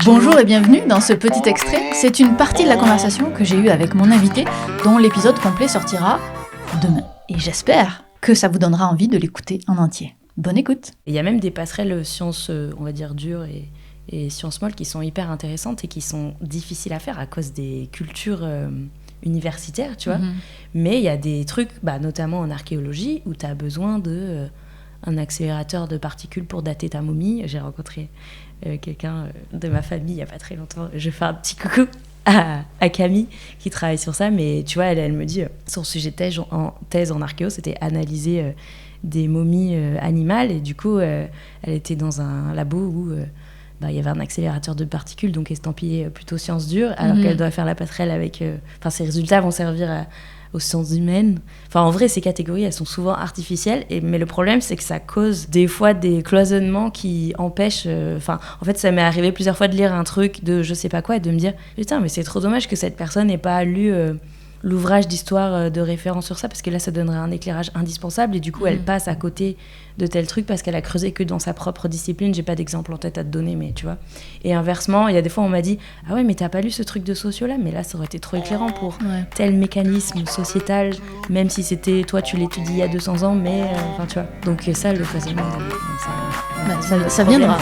Bonjour et bienvenue dans ce petit extrait. C'est une partie de la conversation que j'ai eue avec mon invité, dont l'épisode complet sortira demain. Et j'espère que ça vous donnera envie de l'écouter en entier. Bonne écoute. Il y a même des passerelles sciences, on va dire, dures et sciences molles qui sont hyper intéressantes et qui sont difficiles à faire à cause des cultures universitaires, tu vois. Mais il y a des trucs, notamment en archéologie, où tu as besoin d'un accélérateur de particules pour dater ta momie. J'ai rencontré quelqu'un de ma famille il n'y a pas très longtemps. Je fais un petit coucou à Camille qui travaille sur ça, mais tu vois, elle me dit, son sujet de thèse en archéo, c'était analyser des momies animales, et du coup, elle était dans un labo où il y avait un accélérateur de particules, donc estampillé plutôt sciences dures, alors qu'elle doit faire la passerelle avec... ses résultats vont servir aux sciences humaines. Enfin, en vrai, ces catégories, elles sont souvent artificielles, mais le problème, c'est que ça cause des fois des cloisonnements qui empêchent... en fait, ça m'est arrivé plusieurs fois de lire un truc de je sais pas quoi et de me dire « Putain, mais c'est trop dommage que cette personne n'ait pas lu... l'ouvrage d'histoire de référence sur ça, parce que là ça donnerait un éclairage indispensable, et du coup elle passe à côté de tel truc parce qu'elle a creusé que dans sa propre discipline. J'ai pas d'exemple en tête à te donner, mais tu vois. Et inversement, il y a des fois on m'a dit ah ouais, mais t'as pas lu ce truc de socio là, mais là ça aurait été trop éclairant pour tel mécanisme sociétal, même si c'était toi tu l'étudies il y a 200 ans, mais tu vois. Donc ça, le cloisonnement, ça viendra.